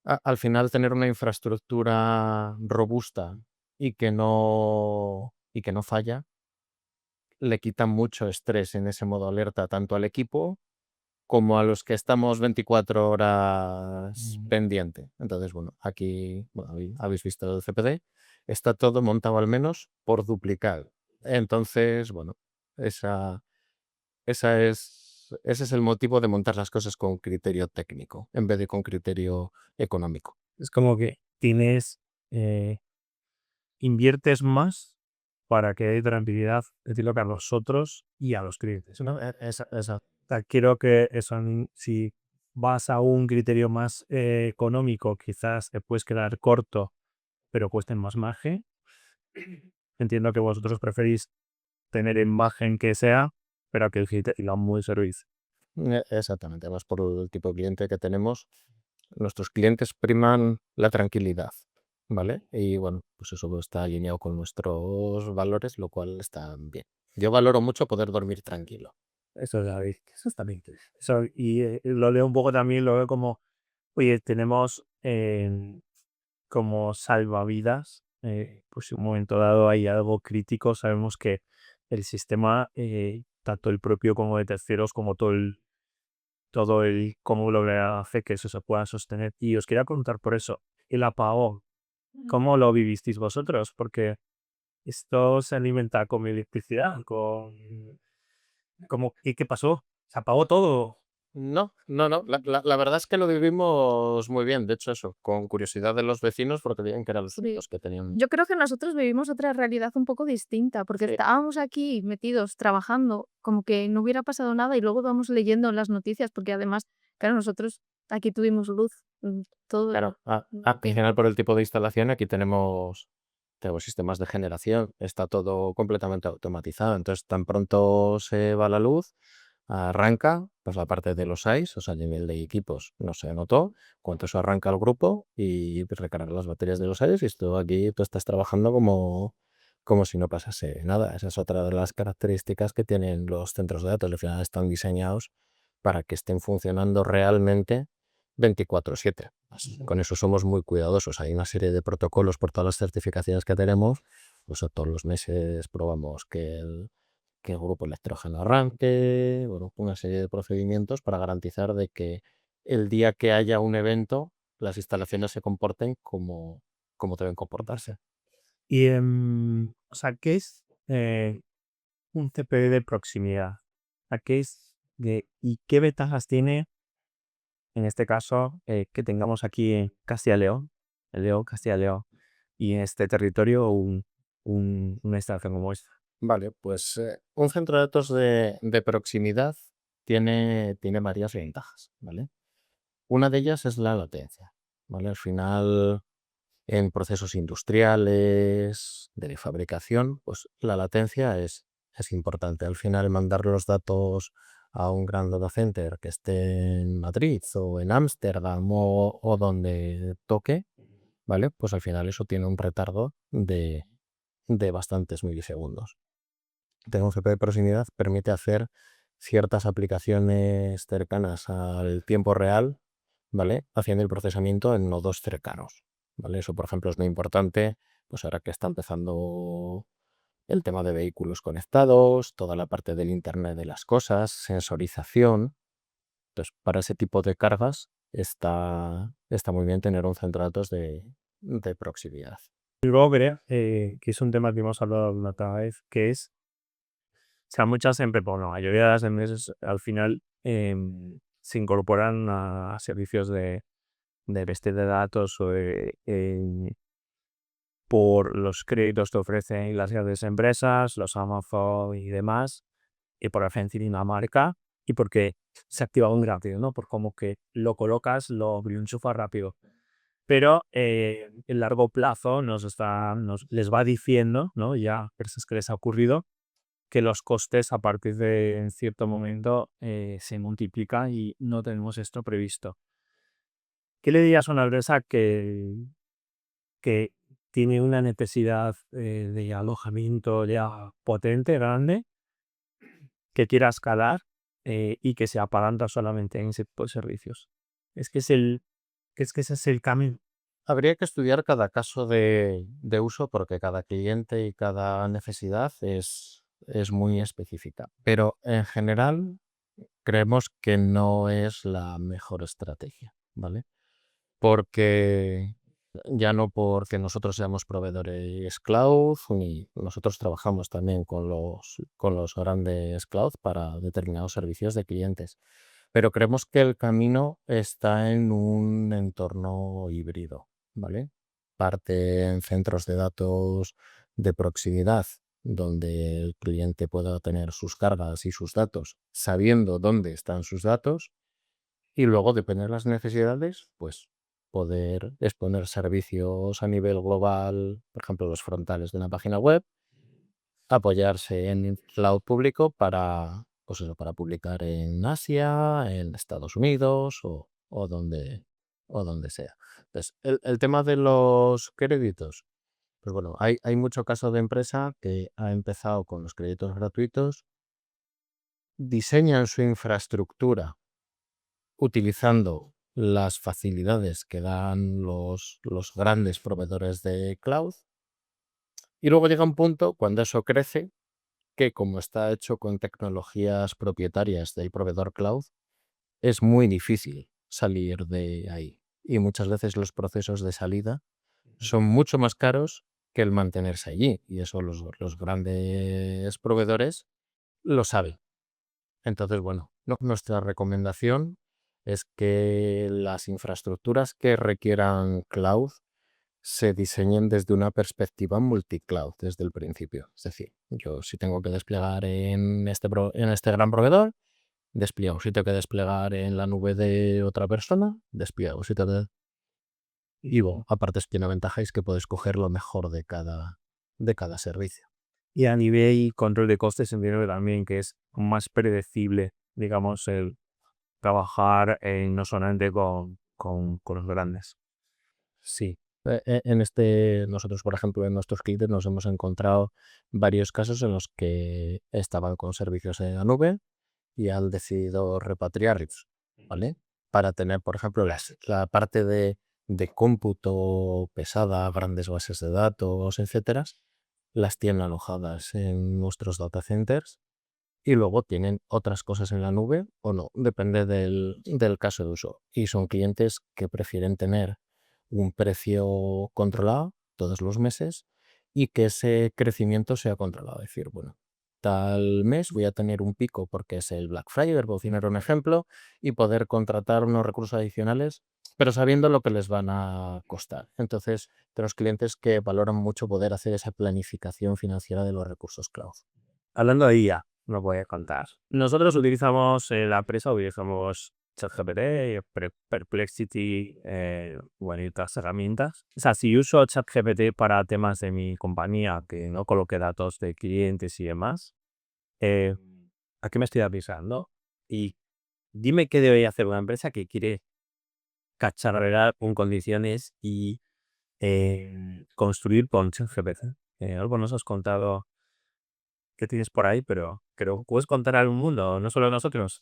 al final tener una infraestructura robusta y que no falla, le quita mucho estrés en ese modo alerta tanto al equipo como a los que estamos 24 horas pendiente. Entonces, bueno, aquí habéis visto el CPD, está todo montado al menos por duplicado. Entonces, bueno, esa, ese es el motivo de montar las cosas con criterio técnico en vez de con criterio económico. Es como que inviertes más para que dé tranquilidad, decirlo que a nosotros y a los clientes, ¿no? O sea, quiero que eso, si vas a un criterio más económico, quizás te puedes quedar corto, pero cuesten más margen. Entiendo que vosotros preferís tener en margen que sea, pero que el cliente tenga un buen servicio. Exactamente, además por el tipo de cliente que tenemos, nuestros clientes priman la tranquilidad, ¿vale? Y bueno, pues eso está alineado con nuestros valores, lo cual está bien. Yo valoro mucho poder dormir tranquilo. Eso, David, eso está bien. Eso, y lo leo un poco también, lo veo como, oye, tenemos como salvavidas, pues si un momento dado hay algo crítico, sabemos que el sistema, tanto el propio como de terceros, como todo el cómo lo hace que eso se pueda sostener. Y os quería preguntar por eso, el apagón, ¿cómo lo vivisteis vosotros? Porque esto se alimenta con electricidad, ¿y qué pasó? ¿Se apagó todo? No, no, no. La verdad es que lo vivimos muy bien. De hecho, eso, con curiosidad de los vecinos, porque veían que eran los Sí. únicos que tenían. Yo creo que nosotros vivimos otra realidad un poco distinta, porque Sí. estábamos aquí metidos trabajando, como que no hubiera pasado nada y luego vamos leyendo las noticias, porque además, claro, nosotros aquí tuvimos luz, todo. Claro, en general por el tipo de instalación, aquí tenemos sistemas de generación, está todo completamente automatizado. Entonces, tan pronto se va la luz, arranca pues la parte de los SAIs, o sea, a nivel de equipos no se notó. Cuando eso arranca el grupo y recarga las baterías de los SAIs, y esto aquí tú estás trabajando como si no pasase nada. Esa es otra de las características que tienen los centros de datos. Al final están diseñados para que estén funcionando realmente 24/7. Con eso somos muy cuidadosos. Hay una serie de protocolos por todas las certificaciones que tenemos. Pues todos los meses probamos que el grupo electrógeno arranque, bueno, una serie de procedimientos para garantizar de que el día que haya un evento, las instalaciones se comporten como deben comportarse. Y, o sea, ¿qué es un CPD de proximidad? ¿Y qué ventajas tiene, en este caso, que tengamos aquí en Castilla y León, el León, Castilla y León, y en este territorio una instalación como esta? Vale, pues un centro de datos de proximidad tiene varias ventajas, ¿vale? Una de ellas es la latencia, ¿vale? Al final, en procesos industriales, de fabricación, pues la latencia es importante. Al final, mandar los datos a un gran data center que esté en Madrid o en Ámsterdam o donde toque, ¿vale? Pues al final eso tiene un retardo de bastantes milisegundos. Tener un CP de proximidad permite hacer ciertas aplicaciones cercanas al tiempo real, ¿vale? Haciendo el procesamiento en nodos cercanos, ¿vale? Eso, por ejemplo, es muy importante, pues ahora que está empezando el tema de vehículos conectados, toda la parte del Internet de las cosas, sensorización. Entonces, para ese tipo de cargas está muy bien tener un centro de datos de proximidad. Y luego creo que es un tema que hemos hablado una otra vez, que es, o sea, muchas empresas, bueno, la mayoría de las empresas al final se incorporan a servicios de base de datos o por los créditos que ofrecen las grandes empresas, los Amazon y demás, y por referencia de una marca, y porque se activa un rápido, ¿no? Por como que lo colocas, lo enchufas rápido. Pero en largo plazo les va diciendo, ¿no? Ya personas que les ha ocurrido, que los costes a partir de en cierto momento se multiplican y no tenemos esto previsto. ¿Qué le dirías a una empresa que tiene una necesidad de alojamiento ya potente, grande, que quiera escalar y que se apalanta solamente en ese tipo de servicios. Es que ese es el camino. Habría que estudiar cada caso de uso porque cada cliente y cada necesidad es muy específica. Pero en general creemos que no es la mejor estrategia, ¿vale? Porque ya no porque nosotros seamos proveedores cloud, ni nosotros trabajamos también con los grandes cloud para determinados servicios de clientes. Pero creemos que el camino está en un entorno híbrido, ¿vale? Parte en centros de datos de proximidad, donde el cliente pueda tener sus cargas y sus datos, sabiendo dónde están sus datos, y luego, depende de las necesidades, pues poder exponer servicios a nivel global, por ejemplo, los frontales de una página web, apoyarse en cloud público para, pues eso, para publicar en Asia, en Estados Unidos o donde sea. Entonces, el tema de los créditos, pues bueno, hay mucho caso de empresa que ha empezado con los créditos gratuitos, diseñan su infraestructura utilizando las facilidades que dan los grandes proveedores de cloud, y luego llega un punto cuando eso crece que, como está hecho con tecnologías propietarias del proveedor cloud, es muy difícil salir de ahí. Y muchas veces los procesos de salida son mucho más caros que el mantenerse allí. Y eso los grandes proveedores lo saben. Entonces, bueno, nuestra recomendación es que las infraestructuras que requieran cloud se diseñen desde una perspectiva multicloud desde el principio. Es decir, yo si tengo que desplegar en este gran proveedor, despliego. Si tengo que desplegar en la nube de otra persona, despliego. Si tengo que... Y bueno, aparte tiene ventaja es que puedes coger lo mejor de cada servicio. Y a nivel control de costes, entiendo también que es más predecible, digamos, el trabajar no solamente con los grandes. Sí. Nosotros, por ejemplo, en nuestros clientes nos hemos encontrado varios casos en los que estaban con servicios en la nube y han decidido repatriarlos, ¿vale? Para tener, por ejemplo, la parte de cómputo pesada, grandes bases de datos, etcétera, las tienen alojadas en nuestros data centers y luego tienen otras cosas en la nube o no, depende del caso de uso. Y son clientes que prefieren tener un precio controlado todos los meses y que ese crecimiento sea controlado. Es decir, bueno, tal mes voy a tener un pico porque es el Black Friday, por poner un ejemplo, y poder contratar unos recursos adicionales, pero sabiendo lo que les van a costar. Entonces, tenemos clientes que valoran mucho poder hacer esa planificación financiera de los recursos cloud. Hablando de IA, nos voy a contar. Nosotros utilizamos la empresa, utilizamos ChatGPT, Perplexity, bueno, y otras herramientas. O sea, si uso ChatGPT para temas de mi compañía, que no coloque datos de clientes y demás, ¿a qué me estoy avisando? Y dime qué debería hacer una empresa que quiere cacharrear con condiciones y construir con ChatGPT. Algo nos has contado que tienes por ahí, pero puedes contar al mundo, no solo a nosotros.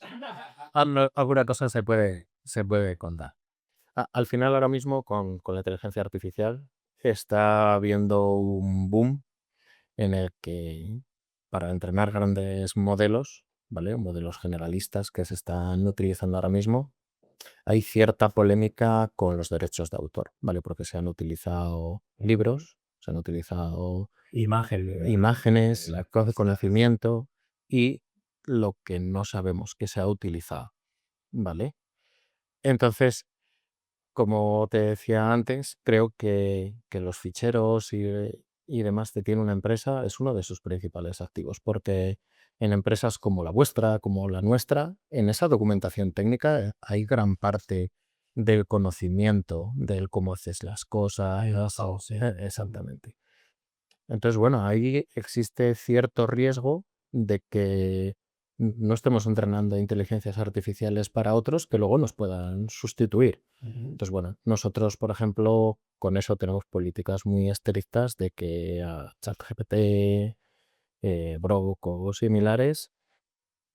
Alguna cosa se puede contar. Al final, ahora mismo, con la inteligencia artificial, está habiendo un boom en el que, para entrenar grandes modelos, ¿vale? Modelos generalistas que se están utilizando ahora mismo, hay cierta polémica con los derechos de autor, ¿vale? Porque se han utilizado libros, se han utilizado imágenes, conocimiento, y lo que no sabemos que se ha utilizado, ¿vale? Entonces, como te decía antes, creo que los ficheros y demás que tiene una empresa es uno de sus principales activos, porque en empresas como la vuestra, como la nuestra, en esa documentación técnica hay gran parte del conocimiento del cómo haces las cosas. Exactamente. Entonces, bueno, ahí existe cierto riesgo de que no estemos entrenando inteligencias artificiales para otros que luego nos puedan sustituir. Entonces, bueno, nosotros, por ejemplo, con eso tenemos políticas muy estrictas de que a ChatGPT, Grok o similares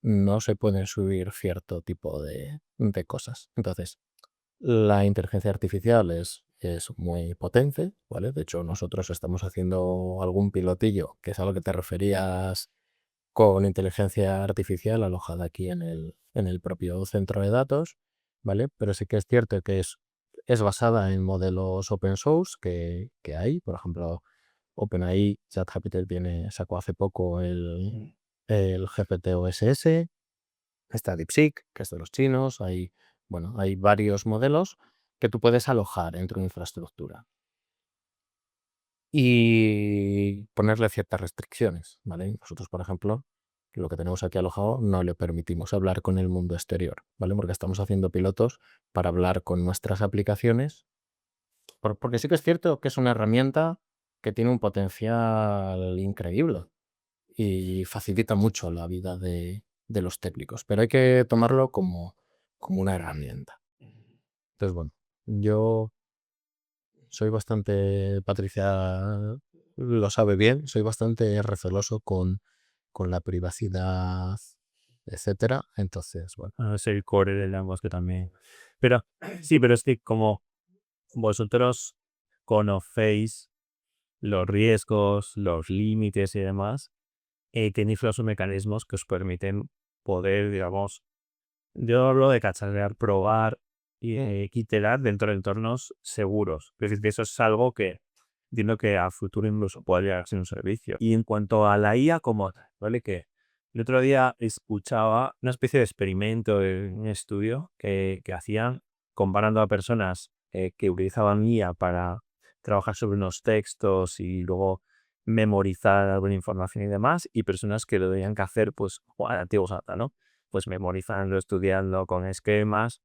no se pueden subir cierto tipo de cosas. Entonces, la inteligencia artificial es muy potente, ¿vale? De hecho, nosotros estamos haciendo algún pilotillo, que es a lo que te referías con inteligencia artificial alojada aquí en el propio centro de datos, ¿vale? Pero sí que es cierto que es basada en modelos open source que hay. Por ejemplo, OpenAI, ChatGPT sacó hace poco el GPT-OSS, está DeepSeek, que es de los chinos, hay varios modelos que tú puedes alojar en tu infraestructura y ponerle ciertas restricciones, ¿vale? Nosotros, por ejemplo, lo que tenemos aquí alojado no le permitimos hablar con el mundo exterior, ¿vale? Porque estamos haciendo pilotos para hablar con nuestras aplicaciones, porque sí que es cierto que es una herramienta que tiene un potencial increíble y facilita mucho la vida de los técnicos, pero hay que tomarlo como una herramienta. Entonces, bueno, yo soy bastante, Patricia lo sabe bien, soy bastante receloso con la privacidad, etcétera. Entonces, bueno, Es el core del lenguaje también. Pero sí, pero es que como vosotros conocéis los riesgos, los límites y demás, tenéis los mecanismos que os permiten poder, digamos, yo hablo de cacharrear, probar y iterar dentro de entornos seguros. Es decir, que eso es algo que entiendo que a futuro incluso puede llegar a ser un servicio. Y en cuanto a la IA como tal, ¿vale? Que el otro día escuchaba una especie de experimento de un estudio que hacían comparando a personas que utilizaban IA para trabajar sobre unos textos y luego memorizar alguna información y demás, y personas que lo tenían que hacer, pues, a la antigua usanza, ¿no? Pues memorizando, estudiando con esquemas.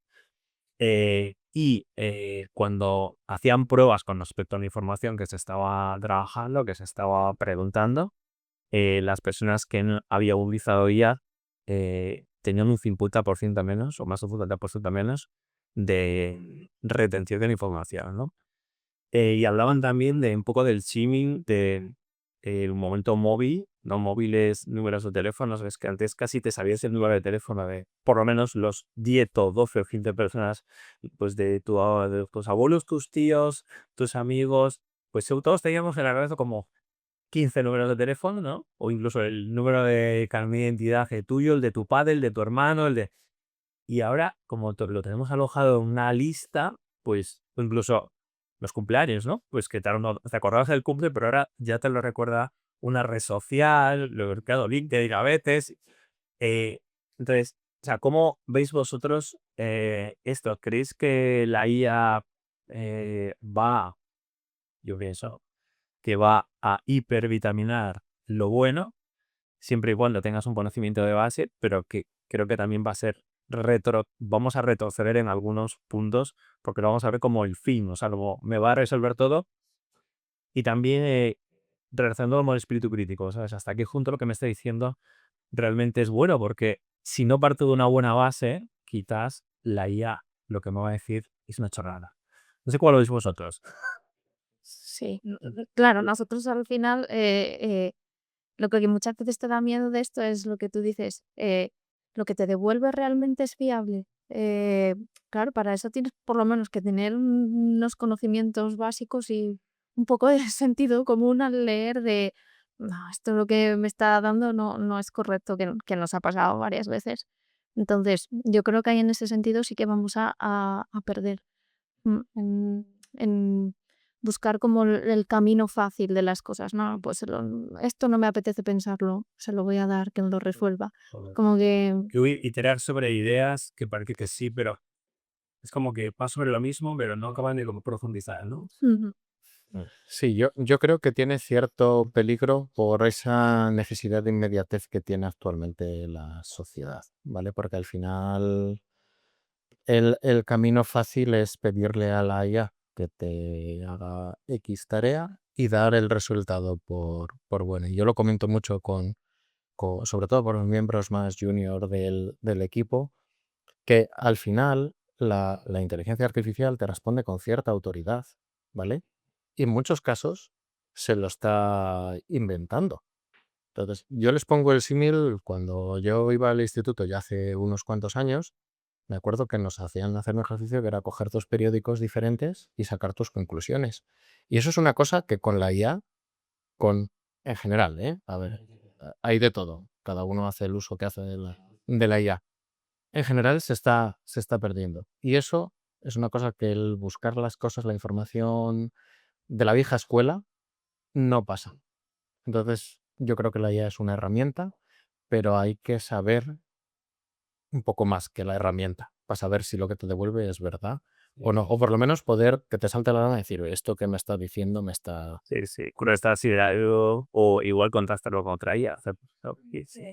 Cuando hacían pruebas con respecto a la información que se estaba trabajando, que se estaba preguntando, las personas que no habían utilizado IA tenían un 50% menos, o más de un 50% menos, de retención de la información, ¿no? Y hablaban también de un poco del shimming del momento móvil, no móviles, números de teléfonos, es que antes casi te sabías el número de teléfono de por lo menos los 10 o 12 o 15 personas, pues de tus abuelos, tus tíos, tus amigos, pues todos teníamos en la cabeza como 15 números de teléfono, ¿no? O incluso el número de carnet de identidad tuyo, el de tu padre, el de tu hermano, el de... Y ahora, como lo tenemos alojado en una lista, pues incluso los cumpleaños, ¿no? Pues que te acordabas del cumple, pero ahora ya te lo recuerda una red social, lo claro, LinkedIn a veces. Eh, entonces, o sea, ¿cómo veis vosotros esto? ¿Creéis que la IA yo pienso, que va a hipervitaminar lo bueno, siempre y cuando tengas un conocimiento de base, pero que creo que también va a ser vamos a retroceder en algunos puntos, porque lo vamos a ver como el fin, o sea, como me va a resolver todo, y también relacionando con el espíritu crítico, ¿sabes? Hasta qué punto lo que me está diciendo realmente es bueno, porque si no parto de una buena base, quizás la IA lo que me va a decir es una chorrada. No sé cuál lo veis vosotros. Sí, claro, nosotros al final lo que muchas veces te da miedo de esto es lo que tú dices, lo que te devuelve realmente es fiable. Claro, para eso tienes por lo menos que tener unos conocimientos básicos y un poco de sentido común al leer de, no, esto lo que me está dando no es correcto, que nos ha pasado varias veces. Entonces, yo creo que ahí en ese sentido sí que vamos a perder en buscar como el camino fácil de las cosas, ¿no? Pues esto no me apetece pensarlo, se lo voy a dar que lo resuelva. Como que Que iterar sobre ideas que parece que sí, pero es como que va sobre lo mismo, pero no acaban de como profundizar, ¿no? ujú, sí, yo creo que tiene cierto peligro por esa necesidad de inmediatez que tiene actualmente la sociedad, ¿vale? Porque al final el camino fácil es pedirle a la IA que te haga X tarea y dar el resultado por bueno. Y yo lo comento mucho sobre todo por los miembros más junior del equipo, que al final la inteligencia artificial te responde con cierta autoridad, ¿vale? Y en muchos casos se lo está inventando. Entonces, yo les pongo el símil cuando yo iba al instituto ya hace unos cuantos años. Me acuerdo que nos hacían hacer un ejercicio que era coger dos periódicos diferentes y sacar tus conclusiones. Y eso es una cosa que con la IA, en general, ¿eh? A ver, hay de todo. Cada uno hace el uso que hace de la IA. En general se está perdiendo. Y eso es una cosa que el buscar las cosas, la información de la vieja escuela, no pasa. Entonces, yo creo que la IA es una herramienta, pero hay que saber un poco más que la herramienta para saber si lo que te devuelve es verdad o no. O por lo menos poder que te salte la gana y decir, esto que me está diciendo me está... Sí. Cuando estás así de algo, o igual contrastarlo con otra IA. O sea,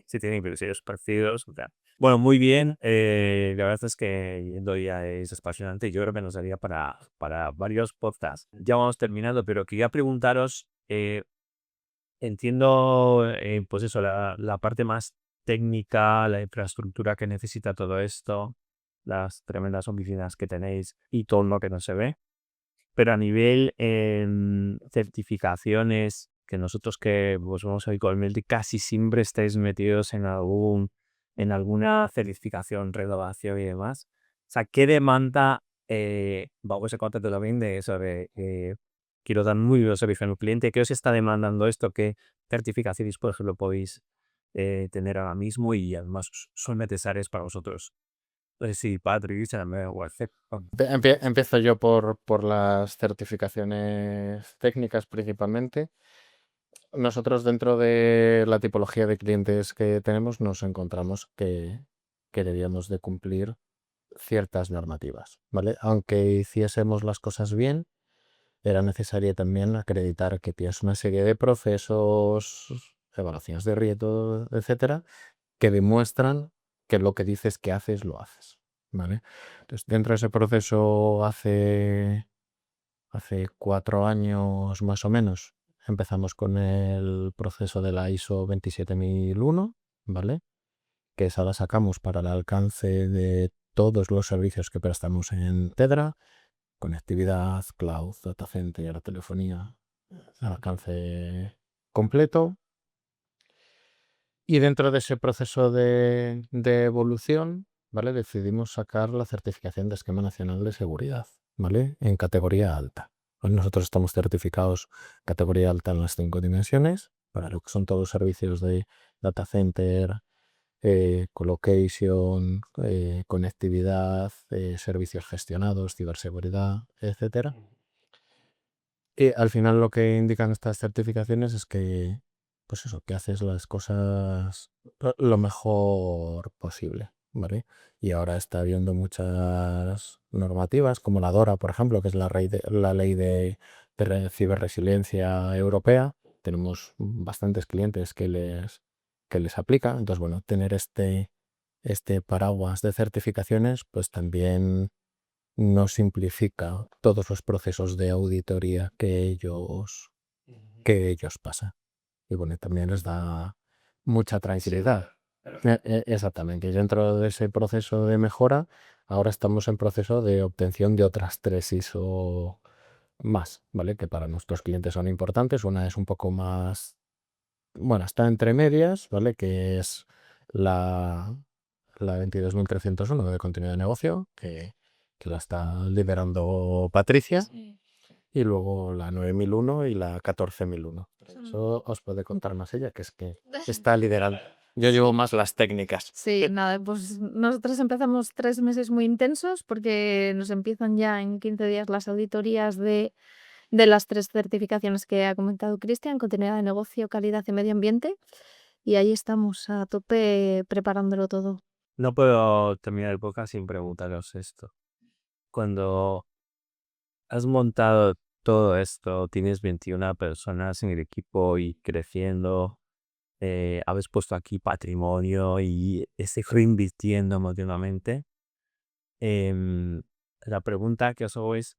sí tienen principios parecidos. O sea. Bueno, muy bien. La verdad es que yendo ya es apasionante. Yo creo que nos daría para varios podcasts. Ya vamos terminando, pero quería preguntaros, entiendo, pues eso, la parte más técnica, la infraestructura que necesita todo esto, las tremendas oficinas que tenéis y todo lo que no se ve. Pero a nivel certificaciones, que nosotros que pues vamos habitualmente casi siempre estáis metidos en alguna certificación, renovación y demás. O sea, ¿qué demanda, vamos a contar también de eso, quiero dar muy buen servicio al cliente, qué os está demandando esto, qué certificaciones, por ejemplo, podéis tener ahora mismo y además son necesarias para vosotros? Sí, Patrick, se me Empiezo yo por las certificaciones técnicas principalmente. Nosotros dentro de la tipología de clientes que tenemos nos encontramos que debíamos de cumplir ciertas normativas, ¿vale? Aunque hiciésemos las cosas bien, era necesario también acreditar que tienes una serie de procesos, evaluaciones de riesgo, etcétera, que demuestran que lo que dices que haces, lo haces, ¿vale? Entonces, dentro de ese proceso hace 4 años más o menos, empezamos con el proceso de la ISO 27001, ¿vale? Que esa la sacamos para el alcance de todos los servicios que prestamos en Tedra, conectividad, cloud, data center, telefonía, al alcance completo. Y dentro de ese proceso de evolución, ¿vale? Decidimos sacar la certificación de Esquema Nacional de Seguridad, ¿vale? En categoría alta. Pues nosotros estamos certificados categoría alta en las 5 dimensiones, para lo que son todos los servicios de data center, colocation, conectividad, servicios gestionados, ciberseguridad, etcétera. Y al final lo que indican estas certificaciones es que, pues eso, que haces las cosas lo mejor posible, ¿vale? Y ahora está habiendo muchas normativas, como la DORA, por ejemplo, que es la ley de ciberresiliencia europea. Tenemos bastantes clientes que les aplica. Entonces, bueno, tener este paraguas de certificaciones, pues también no simplifica todos los procesos de auditoría que ellos pasan. Y bueno, también les da mucha tranquilidad. Exactamente. Y dentro de ese proceso de mejora, ahora estamos en proceso de obtención de otras 3 ISO más, ¿vale? Que para nuestros clientes son importantes. Una es un poco más, bueno, está entre medias, ¿vale? Que es la 22301 de continuidad de negocio, que la está liderando Patricia, y luego la 9001 y la 14001. Eso os puede contar más ella, que es que está liderando. Yo llevo más las técnicas. Sí, nada, pues nosotros empezamos 3 meses muy intensos porque nos empiezan ya en 15 días las auditorías de las 3 certificaciones que ha comentado Cristian: continuidad de negocio, calidad y medio ambiente. Y ahí estamos a tope preparándolo todo. No puedo terminar el podcast sin preguntaros esto. Cuando has montado todo esto, tienes 21 personas en el equipo y creciendo, habéis puesto aquí patrimonio y estáis reinvirtiendo emocionalmente. La pregunta que os hago es,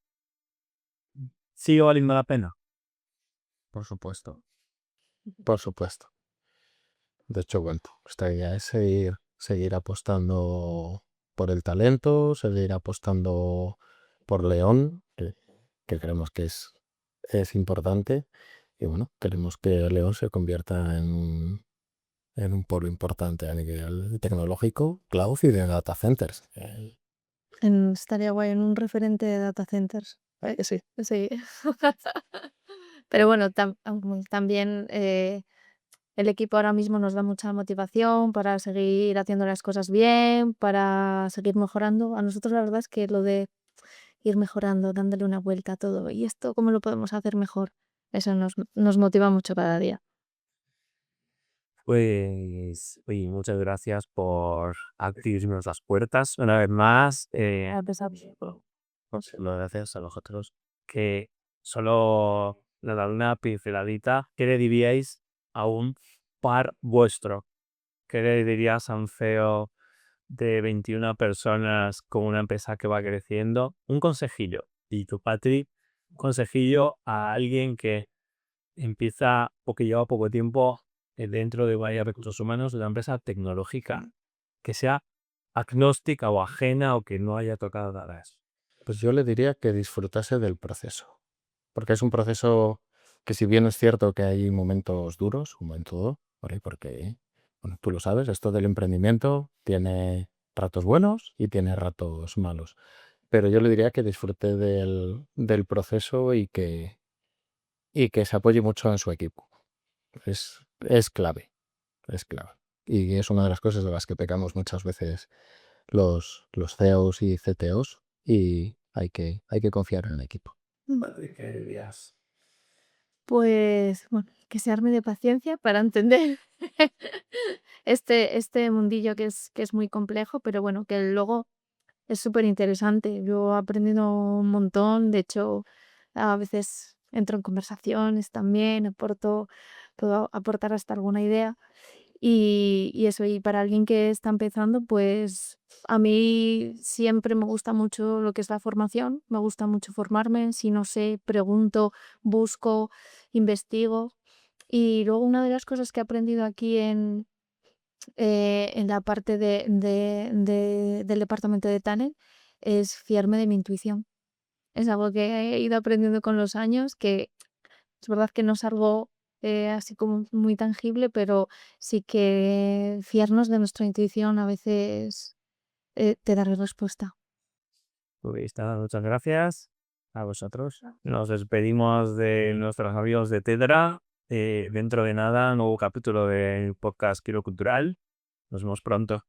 ¿sigue valiendo la pena? Por supuesto. Por supuesto. De hecho, bueno, nuestra idea es seguir apostando por el talento, seguir apostando por León, que creemos que es importante. Y bueno, queremos que León se convierta en un polo importante a nivel tecnológico, cloud y de data centers. Estaría guay en un referente de data centers. Que sí. Sí. Pero bueno, también el equipo ahora mismo nos da mucha motivación para seguir haciendo las cosas bien, para seguir mejorando. A nosotros la verdad es que lo de ir mejorando, dándole una vuelta a todo, y esto, ¿cómo lo podemos hacer mejor? Eso nos motiva mucho cada día. Pues, oye, muchas gracias por abrirnos las puertas una vez más. Pues, gracias a vosotros. Que solo le dar una pinceladita. ¿Qué le diríais a un par vuestro? ¿Qué le dirías a un CEO de 21 personas con una empresa que va creciendo? Un consejillo. Y tu Patri, un consejillo a alguien que empieza o que lleva poco tiempo dentro de varios recursos humanos de una empresa tecnológica que sea agnóstica o ajena o que no haya tocado nada eso. Pues yo le diría que disfrutase del proceso, porque es un proceso que, si bien es cierto que hay momentos duros, como en todo, ¿vale? Porque, bueno, tú lo sabes, esto del emprendimiento tiene ratos buenos y tiene ratos malos. Pero yo le diría que disfrute del proceso y que se apoye mucho en su equipo. Es clave, es clave. Y es una de las cosas de las que pecamos muchas veces los CEOs y CTOs, y hay que confiar en el equipo. Patri, ¿qué dirías? Pues bueno, que se arme de paciencia para entender este mundillo que es muy complejo, pero bueno, que luego es súper interesante. Yo he aprendido un montón, de hecho, a veces entro en conversaciones también, puedo aportar hasta alguna idea. Y eso, y para alguien que está empezando, pues a mí siempre me gusta mucho lo que es la formación, me gusta mucho formarme, si no sé, pregunto, busco, investigo. Y luego una de las cosas que he aprendido aquí en la parte del departamento de Talent es fiarme de mi intuición. Es algo que he ido aprendiendo con los años, que es verdad que no es algo así como muy tangible, pero sí que fiarnos de nuestra intuición a veces te da respuesta. Pues nada, muchas gracias a vosotros. Nos despedimos de nuestros amigos de Tedra. Dentro de nada, nuevo capítulo del podcast Quiero Cultural. Nos vemos pronto.